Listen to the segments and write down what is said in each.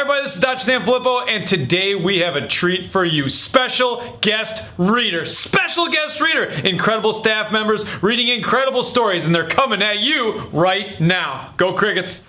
everybody, this is Dr. Sam Filippo, and today we have a treat for you. Special guest reader. Incredible staff members reading incredible stories, and they're coming at you right now. Go Crickets.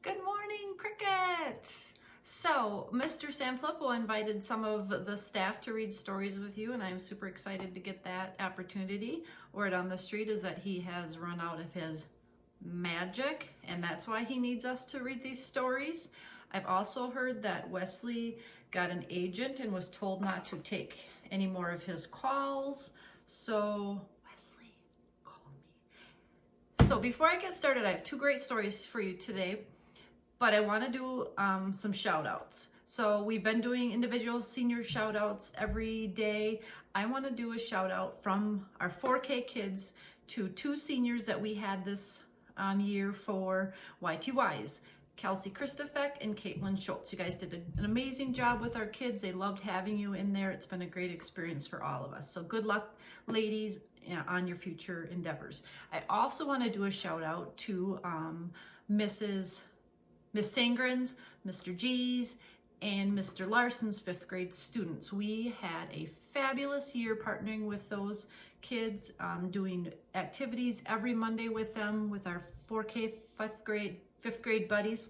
Good morning, Crickets! So, Mr. Sam Filippo invited some of the staff to read stories with you, and I'm super excited to get that opportunity. Word on the street is that he has run out of his magic, and that's why he needs us to read these stories. I've also heard that Wesley got an agent and was told not to take any more of his calls. So, Wesley, call me. So before I get started, I have two great stories for you today. But I want to do some shout outs. So we've been doing individual senior shout outs every day. I want to do a shout out from our 4K kids to two seniors that we had this year for YTYs. Kelsey Christofek and Caitlin Schultz. You guys did an amazing job with our kids. They loved having you in there. It's been a great experience for all of us. So good luck, ladies, on your future endeavors. I also want to do a shout out to Miss Sangren's, Mr. G's, and Mr. Larson's 5th grade students. We had a fabulous year partnering with those kids, doing activities every Monday with them, with our 4K 5th grade buddies.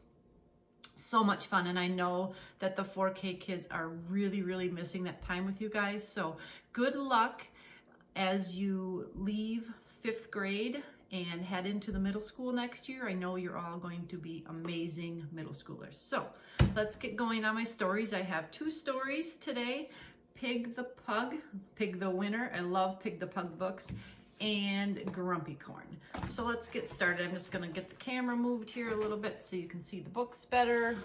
So much fun, and I know that the 4K kids are really, really missing that time with you guys. So good luck as you leave 5th grade and head into the middle school next year. I know you're all going to be amazing middle schoolers. So let's get going on my stories. I have two stories today. Pig the Pug, Pig the Winner. I love Pig the Pug books. And Grumpy Corn. So let's get started. I'm just gonna get the camera moved here a little bit so you can see the books better.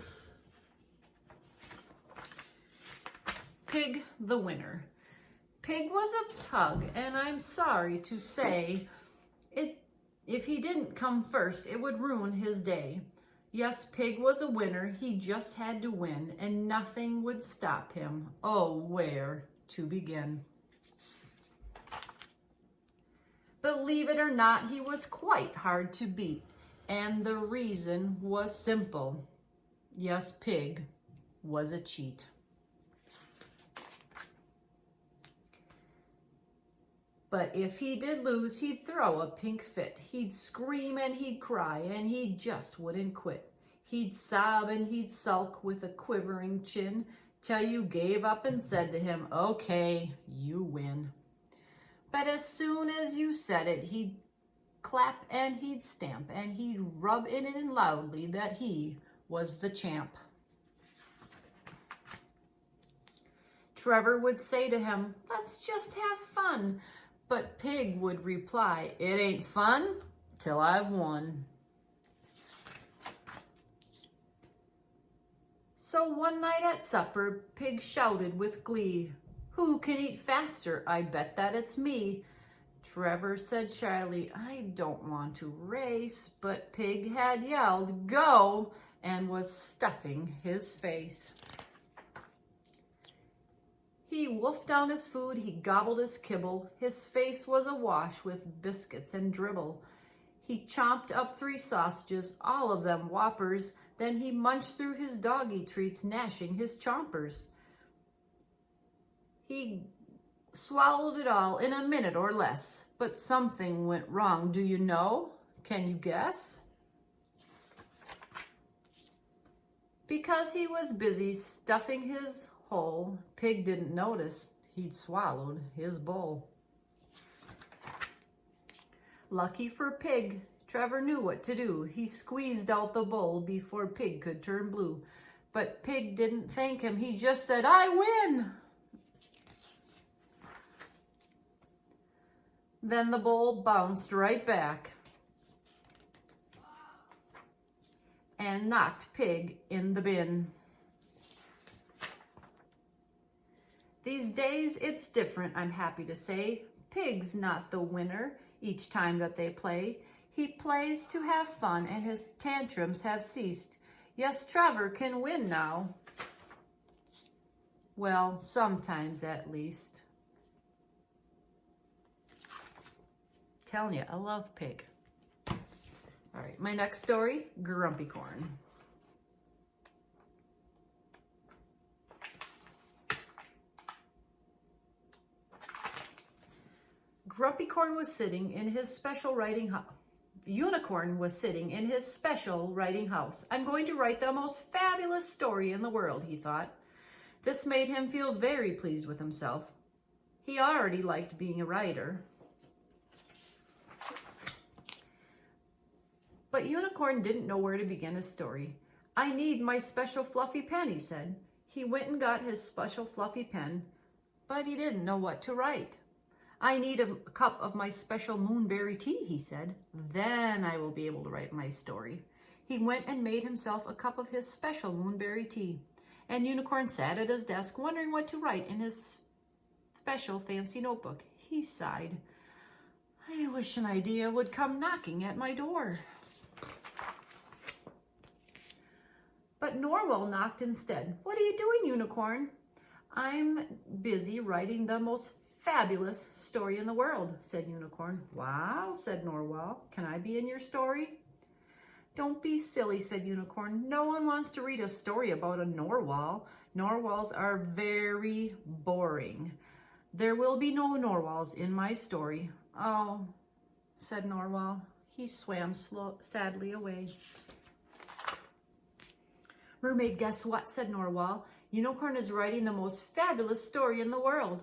Pig the Winner. Pig was a pug, and I'm sorry to say if he didn't come first, it would ruin his day. Yes, Pig was a winner. He just had to win, and nothing would stop him. Oh, where to begin? Believe it or not, he was quite hard to beat, and the reason was simple. Yes, Pig was a cheat. But if he did lose, he'd throw a pink fit. He'd scream and he'd cry, and he just wouldn't quit. He'd sob and he'd sulk with a quivering chin, till you gave up and said to him, "Okay, you win." But as soon as you said it, he'd clap and he'd stamp, and he'd rub it in loudly that he was the champ. Trevor would say to him, "Let's just have fun." But Pig would reply, "It ain't fun till I've won." So one night at supper, Pig shouted with glee, "Who can eat faster? I bet that it's me." Trevor said shyly, "I don't want to race," but Pig had yelled, "Go!" and was stuffing his face. He wolfed down his food, he gobbled his kibble, his face was awash with biscuits and dribble. He chomped up 3 sausages, all of them whoppers, then he munched through his doggy treats, gnashing his chompers. He swallowed it all in a minute or less, but something went wrong. Do you know? Can you guess? Because he was busy stuffing his hole, Pig didn't notice he'd swallowed his bowl. Lucky for Pig, Trevor knew what to do. He squeezed out the bowl before Pig could turn blue. But Pig didn't thank him. He just said, "I win!" Then the bowl bounced right back and knocked Pig in the bin. These days it's different, I'm happy to say. Pig's not the winner each time that they play. He plays to have fun, and his tantrums have ceased. Yes, Trevor can win now. Well, sometimes at least. Telling you, I love Pig. right, my next story, Grumpy Corn. Grumpy Corn was sitting in his special writing house. Unicorn was sitting in his special writing house. I'm going to write the most fabulous story in the world, he thought. This made him feel very pleased with himself. He already liked being a writer. But Unicorn didn't know where to begin his story. I need my special fluffy pen, he said. He went and got his special fluffy pen, but he didn't know what to write. I need a cup of my special moonberry tea, he said. Then I will be able to write my story. He went and made himself a cup of his special moonberry tea. And Unicorn sat at his desk wondering what to write in his special fancy notebook. He sighed. I wish an idea would come knocking at my door. But Norwal knocked instead. What are you doing, Unicorn? I'm busy writing the most fabulous story in the world, said Unicorn. Wow, said Norwal. Can I be in your story? Don't be silly, said Unicorn. No one wants to read a story about a narwhal. Narwhals are very boring. There will be no narwhals in my story. Oh, said Narwhal. He swam sadly away. Mermaid, guess what, said Narwhal. Unicorn is writing the most fabulous story in the world.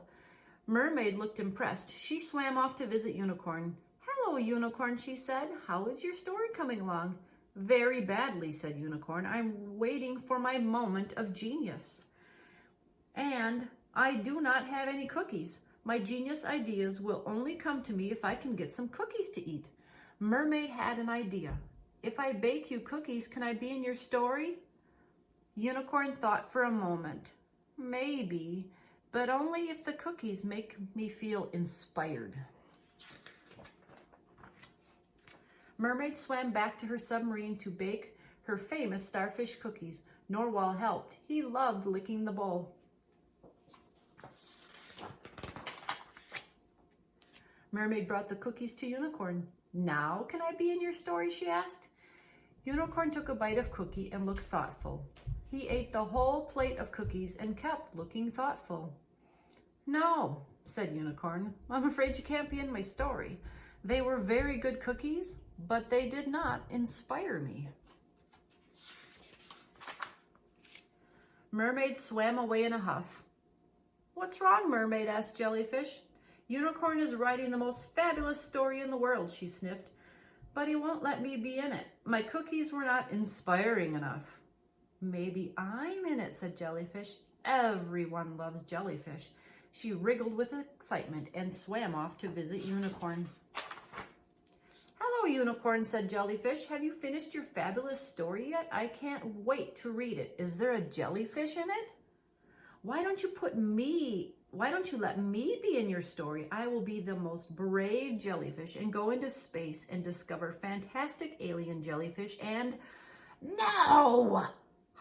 Mermaid looked impressed. She swam off to visit Unicorn. Hello, Unicorn, she said. How is your story coming along? Very badly, said Unicorn. I'm waiting for my moment of genius. And I do not have any cookies. My genius ideas will only come to me if I can get some cookies to eat. Mermaid had an idea. If I bake you cookies, can I be in your story? Unicorn thought for a moment. Maybe, but only if the cookies make me feel inspired. Mermaid swam back to her submarine to bake her famous starfish cookies. Narwhal helped. He loved licking the bowl. Mermaid brought the cookies to Unicorn. Now can I be in your story, she asked. Unicorn took a bite of cookie and looked thoughtful. He ate the whole plate of cookies and kept looking thoughtful. No, said Unicorn. I'm afraid you can't be in my story. They were very good cookies, but they did not inspire me. Mermaid swam away in a huff. What's wrong, Mermaid? Asked Jellyfish. Unicorn is writing the most fabulous story in the world, she sniffed, but he won't let me be in it. My cookies were not inspiring enough. Maybe I'm in it, said Jellyfish. Everyone loves Jellyfish. She wriggled with excitement and swam off to visit Unicorn. Hello, Unicorn, said Jellyfish. Have you finished your fabulous story yet? I can't wait to read it. Is there a jellyfish in it? Why don't you let me be in your story? I will be the most brave jellyfish and go into space and discover fantastic alien jellyfish and... No!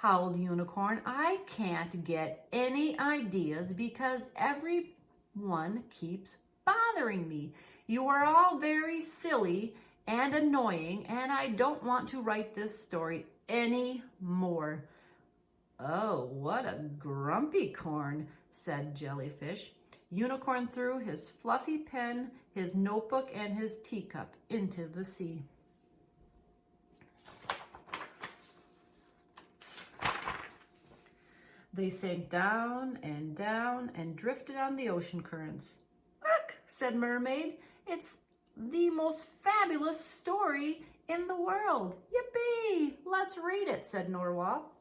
Howled Unicorn. I can't get any ideas because everyone keeps bothering me. You are all very silly and annoying, and I don't want to write this story anymore. Oh, what a grumpy corn, said Jellyfish. Unicorn threw his fluffy pen, his notebook, and his teacup into the sea. They sank down and drifted on the ocean currents. Look, said Mermaid, it's the most fabulous story in the world. Yippee! Let's read it, said Narwhal.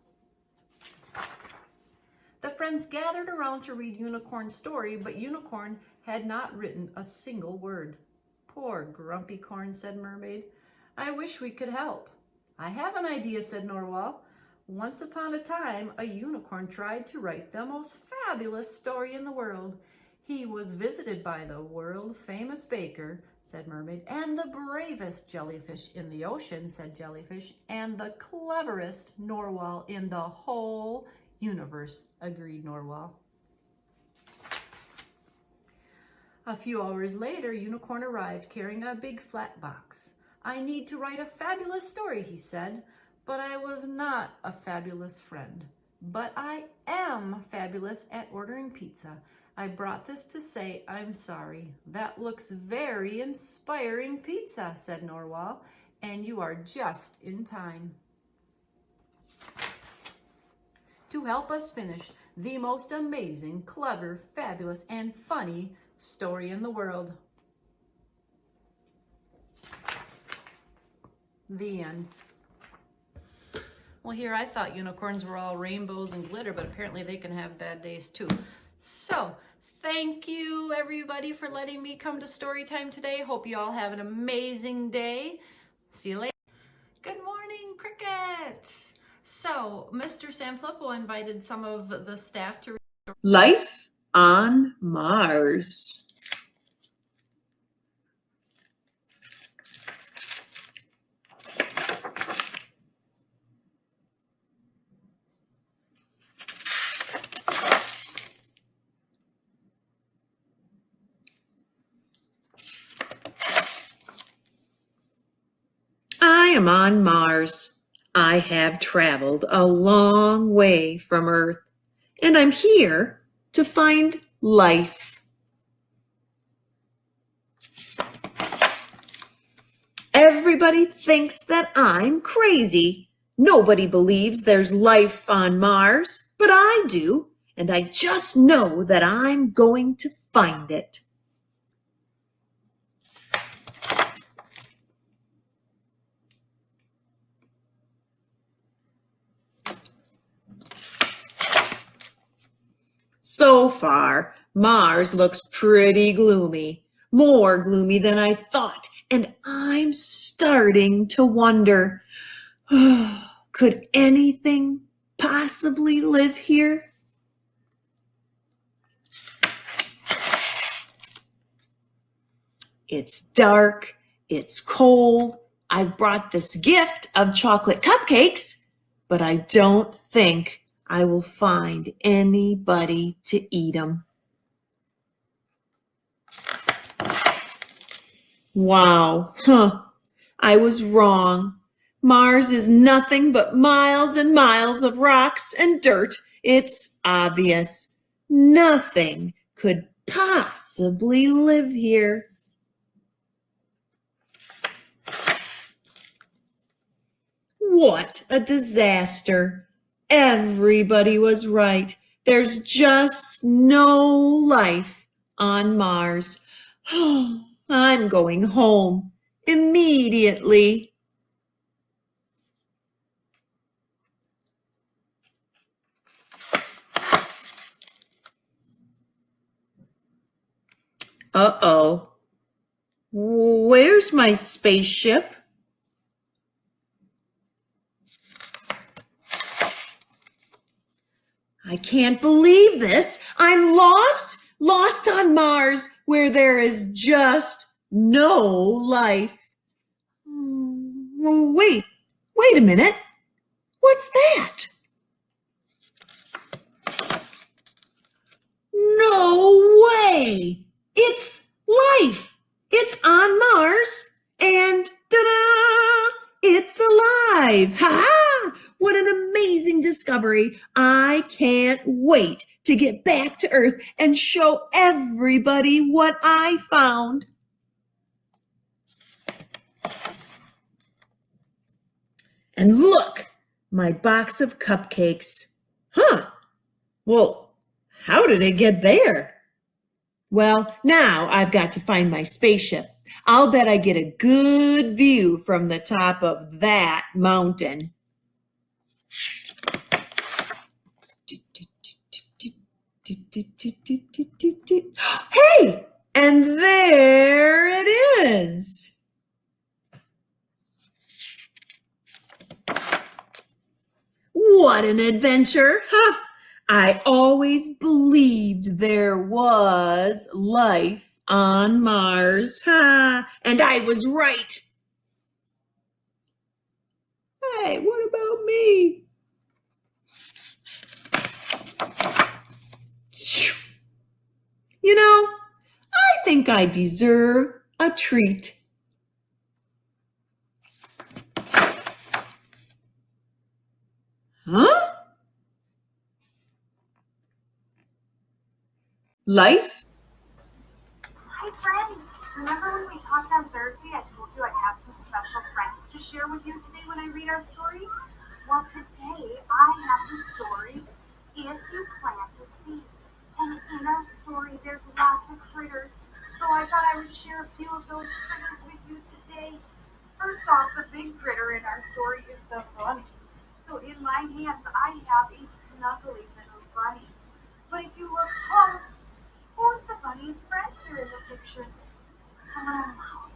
The friends gathered around to read Unicorn's story, but Unicorn had not written a single word. Poor grumpy corn, said Mermaid. I wish we could help. I have an idea, said Narwhal. Once upon a time, a unicorn tried to write the most fabulous story in the world. He was visited by the world-famous baker, said Mermaid, and the bravest jellyfish in the ocean, said Jellyfish, and the cleverest narwhal in the whole universe, agreed Narwhal. A few hours later, Unicorn arrived carrying a big flat box. I need to write a fabulous story, he said, but I was not a fabulous friend. But I am fabulous at ordering pizza. I brought this to say I'm sorry. That looks very inspiring pizza, said Narwhal, and you are just in time. To help us finish the most amazing, clever, fabulous, and funny story in the world. The end. Well, here I thought unicorns were all rainbows and glitter, but apparently they can have bad days too. So, thank you everybody for letting me come to story time today. Hope you all have an amazing day. See you later. Good morning, crickets! So, Mr. Sanfilippo invited some of the staff to read Life on Mars. I am on Mars. I have traveled a long way from Earth, and I'm here to find life. Everybody thinks that I'm crazy. Nobody believes there's life on Mars, but I do, and I just know that I'm going to find it. So far, Mars looks pretty gloomy, more gloomy than I thought, and I'm starting to wonder, could anything possibly live here? It's dark, it's cold. I've brought this gift of chocolate cupcakes, but I don't think I will find anybody to eat them. Wow, I was wrong. Mars is nothing but miles and miles of rocks and dirt. It's obvious. Nothing could possibly live here. What a disaster. Everybody was right. There's just no life on Mars. I'm going home immediately. Uh-oh. Where's my spaceship? I can't believe this. I'm lost on Mars where there is just no life. Wait a minute. What's that? No way! It's life! It's on Mars, and ta-da! It's alive! Ha-ha! What an amazing discovery! I can't wait to get back to Earth and show everybody what I found. And look, my box of cupcakes. Well, how did it get there? Well, now I've got to find my spaceship. I'll bet I get a good view from the top of that mountain. Hey! And there it is. What an adventure! Ha! I always believed there was life on Mars. Ha! And I was right. Hey, what about me? You know, I think I deserve a treat. Huh? Life? Hi, friends! Remember when we talked on Thursday? I told you I have some special friends to share with you today when I read our story? Well, today I have the story, If You Plant a Seed. And in our story, there's lots of critters, so I thought I would share a few of those critters with you today. First off, the big critter in our story is the bunny. So in my hands, I have a snuggly little bunny. But if you look close, who's the bunny's friend here in the picture? It's a little mouse.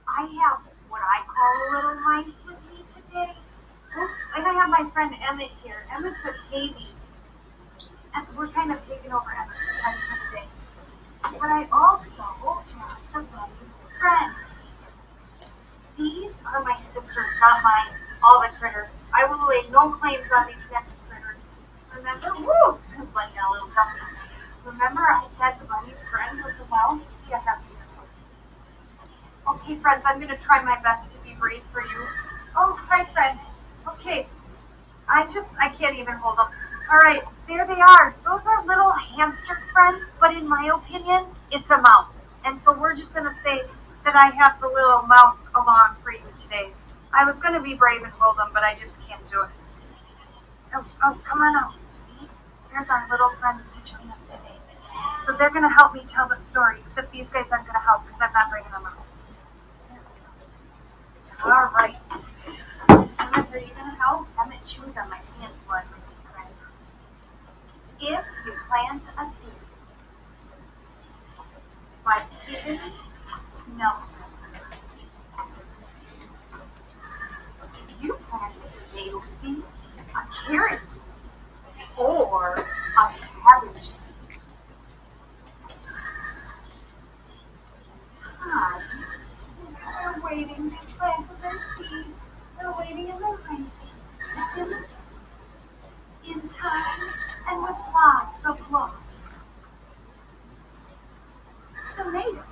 I have what I call a little mice with me today. And I have my friend Emmett here. Emmett's a baby. And we're kind of taking over Emmett's time for the day. But I also have the bunny's friend. These are my sisters, not mine. All the critters. I will lay no claims on these next critters. Remember, woo! Bunny got a little tummy. Remember I said the bunny's friend was a mouse? See, I have to. Okay, friends, I'm going to try my best to be brave for you. Oh, hi, friend. Okay, I can't even hold them. All right, there they are. Those are little hamsters, friends, but in my opinion, it's a mouse. And so we're just going to say that I have the little mouse along for you today. I was going to be brave and hold them, but I just can't do it. Oh, come on out. See, there's our little friends to join us today. So they're going to help me tell the story, except these guys aren't going to help because I'm not bringing them out. All right. Emmett, are you going to help? Emmett chews on my pants blood with me, friends. If You Plant a Seed by Stephen Nelson. You planted a tomato seed, a carrot seed, or a cabbage seed. Time. They're waiting. They planted their seed. They're waiting in the rain. In time and with lots of love. Tomato,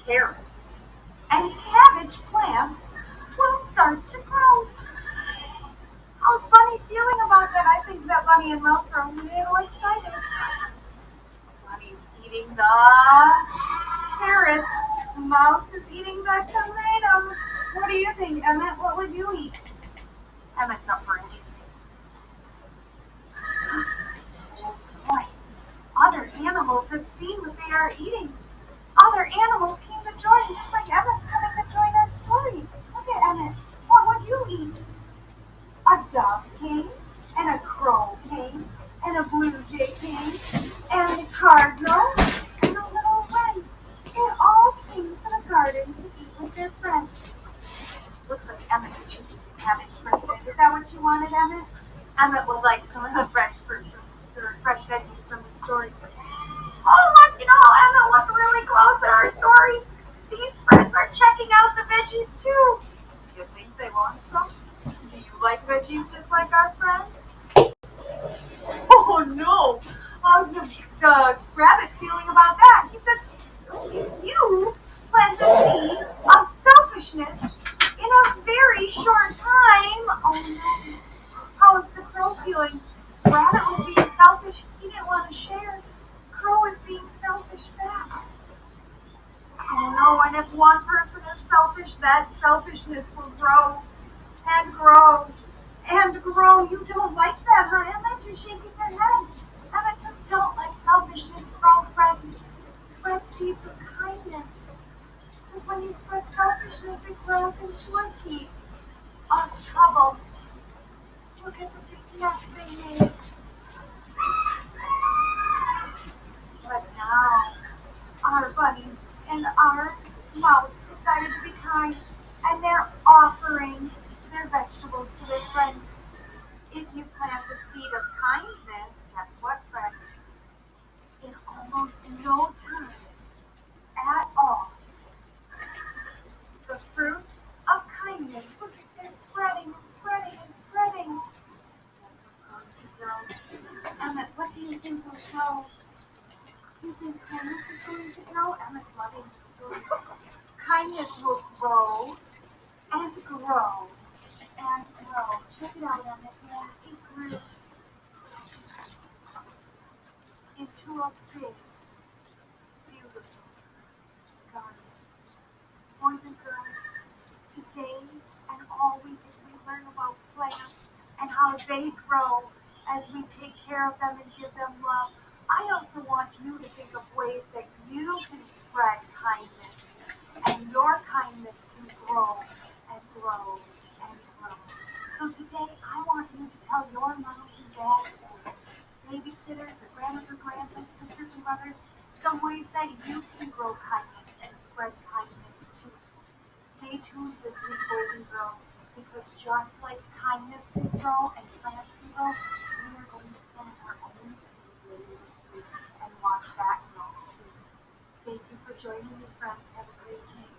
carrot, and cabbage plants will start to grow. How's Bunny feeling about that? I think that Bunny and Mouse are a little excited. Bunny's eating the carrots. Mouse is eating the tomatoes. What do you think, Emmett? What would you eat? Emmett's up for anything. Oh boy. Other animals have seen what they are eating. Other animals came to join, just like Emmett's coming to join our story. Look at Emmett. What would you eat? A dove came, and a crow came, and a blue jay came, and a cardinal, and a little wren. They all came to the garden to eat with their friends. Looks like Emmett's choosing cabbage for today. Is that what you wanted, Emmett? Emmett would like some of the fresh fruit or fresh veggies from the story. Oh, look, Emmett looked really close at our story. These friends are checking out the veggies too. Do you think they want some? Do you like veggies just like our friends? Oh no! How's the rabbit feeling about that? He says, you plant the seed of selfishness in a very short time. Oh no. How's the crow feeling? Rabbit was being selfish. He didn't want to share. Crow is being selfish back. Oh no, and if one person is selfish, that selfishness will grow and grow and grow. You don't like that, huh, Emmett? You're shaking your head. Emmett says, don't let selfishness grow, friends. Spread seeds of kindness. Because when you spread selfishness, it grows into a heap of trouble. Look at the big nest they made. But now, our bunny and our mouse decided to be kind, and they're offering their vegetables to their friends. If you plant a seed of kindness, guess what, friends? In almost no time at all, the fruits of kindness, look, they're spreading and spreading and spreading. That's what's going to grow. Emmett, what do you think will grow? Do you think kindness is going to grow? Emmett's loving the story. Kindness will grow and grow and grow. Check it out, Emmett. grew into a big, beautiful garden. Boys and girls, today and all week as we learn about plants and how they grow as we take care of them and give them love, I also want you to think of ways that you can spread kindness and your kindness can grow and grow and grow. So today I want you to tell your moms and dads and babysitters or grandmas or grandpas, sisters and brothers, some ways that you can grow kindness and spread kindness too. Stay tuned this week, boys and girls, because just like kindness can grow and plants can grow, we are going to plant our own seed later this week and watch that grow too. Thank you for joining me, friends. Have a great day.